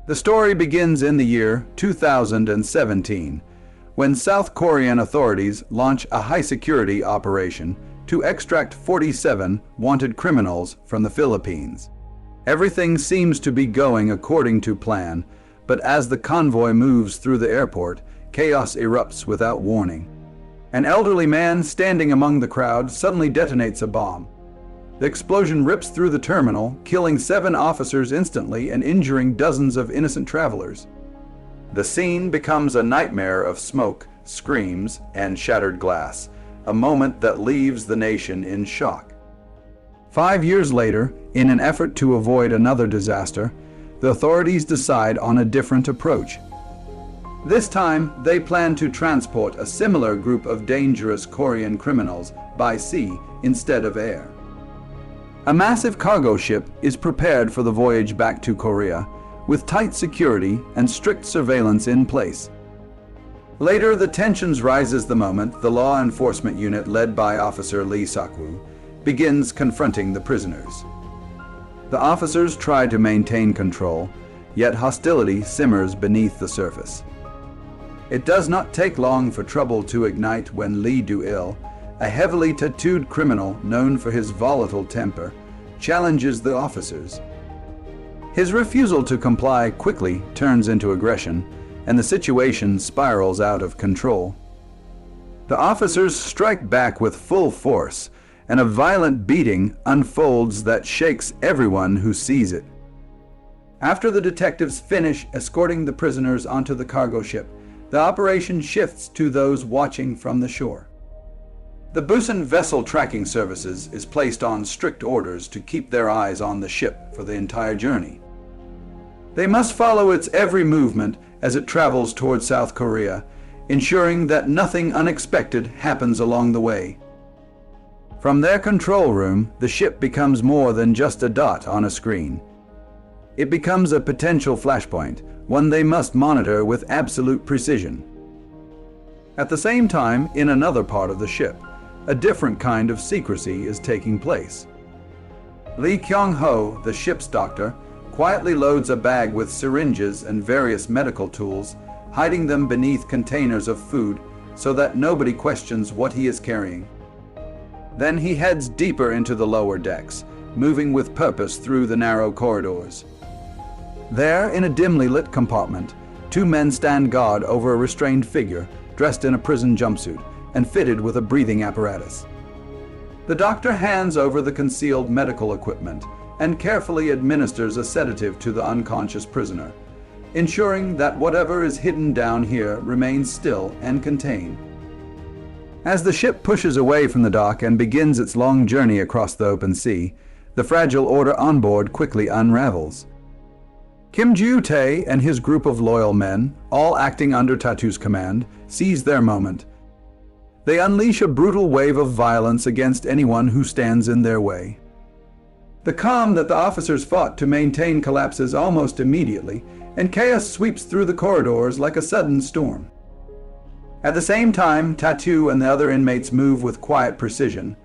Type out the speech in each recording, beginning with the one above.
The story begins in the year 2017, when South Korean authorities launch a high-security operation to extract 47 wanted criminals from the Philippines. Everything seems to be going according to plan, but as the convoy moves through the airport, chaos erupts without warning. An elderly man standing among the crowd suddenly detonates a bomb. The explosion rips through the terminal, killing 7 officers instantly and injuring dozens of innocent travelers. The scene becomes a nightmare of smoke, screams, and shattered glass, a moment that leaves the nation in shock. 5 years later, in an effort to avoid another disaster, the authorities decide on a different approach. This time, they plan to transport a similar group of dangerous Korean criminals by sea instead of air. A massive cargo ship is prepared for the voyage back to Korea, with tight security and strict surveillance in place. Later, the tensions rises the moment the law enforcement unit led by Officer Lee Sok-woo begins confronting the prisoners. The officers try to maintain control, yet hostility simmers beneath the surface. It does not take long for trouble to ignite when Lee Do-il, a heavily tattooed criminal known for his volatile temper, challenges the officers. His refusal to comply quickly turns into aggression, and the situation spirals out of control. The officers strike back with full force, and a violent beating unfolds that shakes everyone who sees it. After the detectives finish escorting the prisoners onto the cargo ship, the operation shifts to those watching from the shore. The Busan Vessel Tracking Services is placed on strict orders to keep their eyes on the ship for the entire journey. They must follow its every movement as it travels toward South Korea, ensuring that nothing unexpected happens along the way. From their control room, the ship becomes more than just a dot on a screen. It becomes a potential flashpoint, one they must monitor with absolute precision. At the same time, in another part of the ship, a different kind of secrecy is taking place. Lee Kyung-ho, the ship's doctor, quietly loads a bag with syringes and various medical tools, hiding them beneath containers of food so that nobody questions what he is carrying. Then he heads deeper into the lower decks, moving with purpose through the narrow corridors. There, in a dimly lit compartment, 2 men stand guard over a restrained figure dressed in a prison jumpsuit and fitted with a breathing apparatus. The doctor hands over the concealed medical equipment and carefully administers a sedative to the unconscious prisoner, ensuring that whatever is hidden down here remains still and contained. As the ship pushes away from the dock and begins its long journey across the open sea, the fragile order on board quickly unravels. Kim Joo-tae and his group of loyal men, all acting under Tattoo's command, seize their moment. They unleash a brutal wave of violence against anyone who stands in their way. The calm that the officers fought to maintain collapses almost immediately, and chaos sweeps through the corridors like a sudden storm. At the same time, Tattoo and the other inmates move with quiet precision.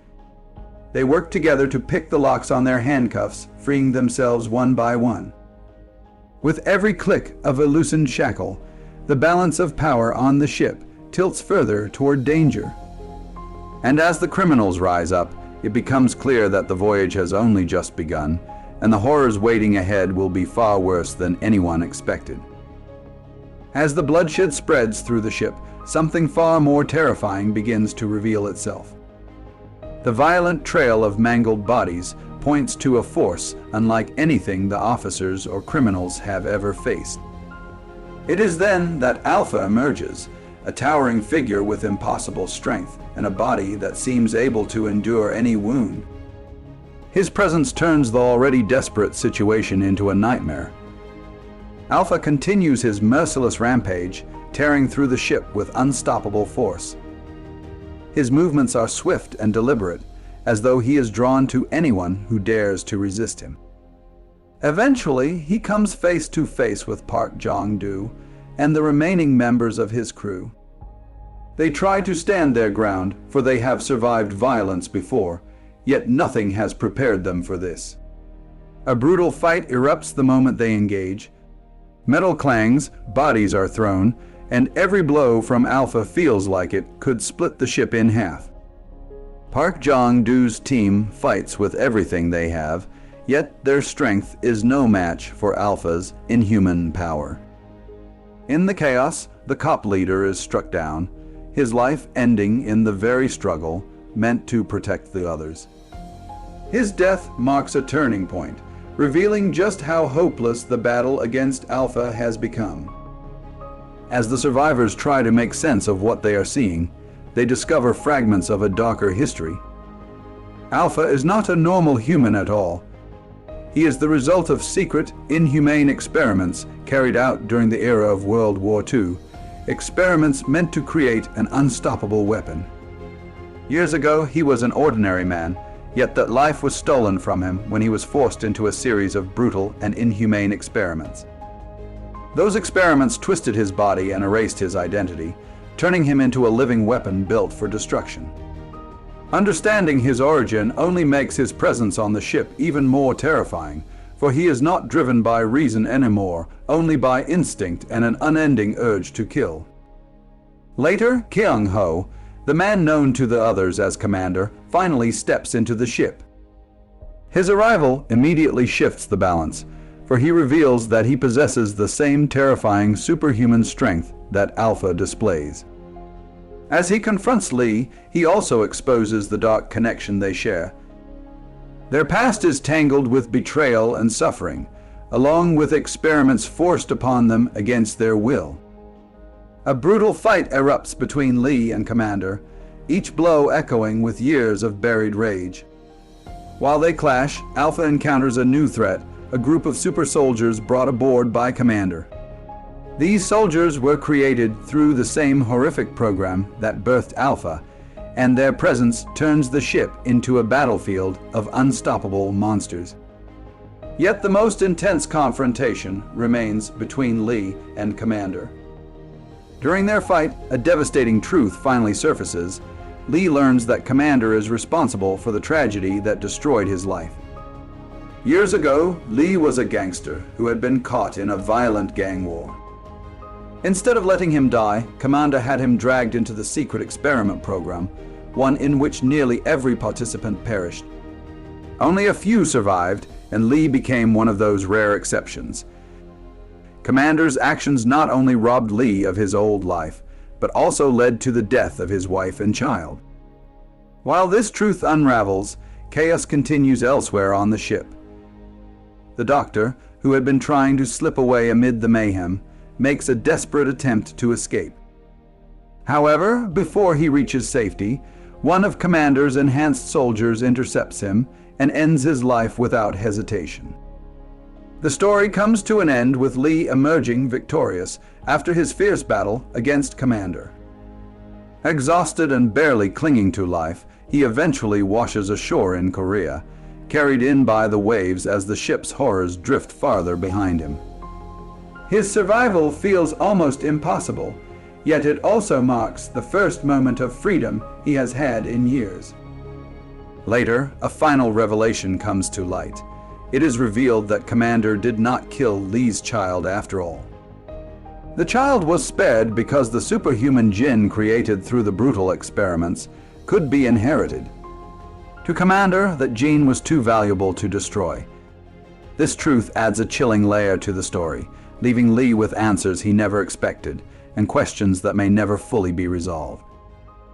They work together to pick the locks on their handcuffs, freeing themselves one by one. With every click of a loosened shackle, the balance of power on the ship tilts further toward danger. And as the criminals rise up, it becomes clear that the voyage has only just begun, and the horrors waiting ahead will be far worse than anyone expected. As the bloodshed spreads through the ship, something far more terrifying begins to reveal itself. The violent trail of mangled bodies points to a force unlike anything the officers or criminals have ever faced. It is then that Alpha emerges, a towering figure with impossible strength and a body that seems able to endure any wound. His presence turns the already desperate situation into a nightmare. Alpha continues his merciless rampage, tearing through the ship with unstoppable force. His movements are swift and deliberate, as though he is drawn to anyone who dares to resist him. Eventually, he comes face to face with Park Jong-do and the remaining members of his crew. They try to stand their ground, for they have survived violence before, yet nothing has prepared them for this. A brutal fight erupts the moment they engage. Metal clangs, bodies are thrown, and every blow from Alpha feels like it could split the ship in half. Park Jong-doo's team fights with everything they have, yet their strength is no match for Alpha's inhuman power. In the chaos, the cop leader is struck down, his life ending in the very struggle meant to protect the others. His death marks a turning point, revealing just how hopeless the battle against Alpha has become. As the survivors try to make sense of what they are seeing, they discover fragments of a darker history. Alpha is not a normal human at all. He is the result of secret, inhumane experiments carried out during the era of World War II, experiments meant to create an unstoppable weapon. Years ago, he was an ordinary man, yet that life was stolen from him when he was forced into a series of brutal and inhumane experiments. Those experiments twisted his body and erased his identity, turning him into a living weapon built for destruction. Understanding his origin only makes his presence on the ship even more terrifying, for he is not driven by reason anymore, only by instinct and an unending urge to kill. Later, Kyung-ho, the man known to the others as Commander, finally steps into the ship. His arrival immediately shifts the balance, for he reveals that he possesses the same terrifying superhuman strength that Alpha displays. As he confronts Lee, he also exposes the dark connection they share. Their past is tangled with betrayal and suffering, along with experiments forced upon them against their will. A brutal fight erupts between Lee and Commander, each blow echoing with years of buried rage. While they clash, Alpha encounters a new threat, a group of super soldiers brought aboard by Commander. These soldiers were created through the same horrific program that birthed Alpha, and their presence turns the ship into a battlefield of unstoppable monsters. Yet the most intense confrontation remains between Lee and Commander. During their fight, a devastating truth finally surfaces. Lee learns that Commander is responsible for the tragedy that destroyed his life. Years ago, Lee was a gangster who had been caught in a violent gang war. Instead of letting him die, Commander had him dragged into the secret experiment program, one in which nearly every participant perished. Only a few survived, and Lee became one of those rare exceptions. Commander's actions not only robbed Lee of his old life, but also led to the death of his wife and child. While this truth unravels, chaos continues elsewhere on the ship. The Doctor, who had been trying to slip away amid the mayhem, makes a desperate attempt to escape. However, before he reaches safety, one of Commander's enhanced soldiers intercepts him and ends his life without hesitation. The story comes to an end with Lee emerging victorious after his fierce battle against Commander. Exhausted and barely clinging to life, he eventually washes ashore in Korea, carried in by the waves as the ship's horrors drift farther behind him. His survival feels almost impossible, yet it also marks the first moment of freedom he has had in years. Later, a final revelation comes to light. It is revealed that Commander did not kill Lee's child after all. The child was spared because the superhuman gene created through the brutal experiments could be inherited. To Commander, that gene was too valuable to destroy. This truth adds a chilling layer to the story, leaving Lee with answers he never expected and questions that may never fully be resolved.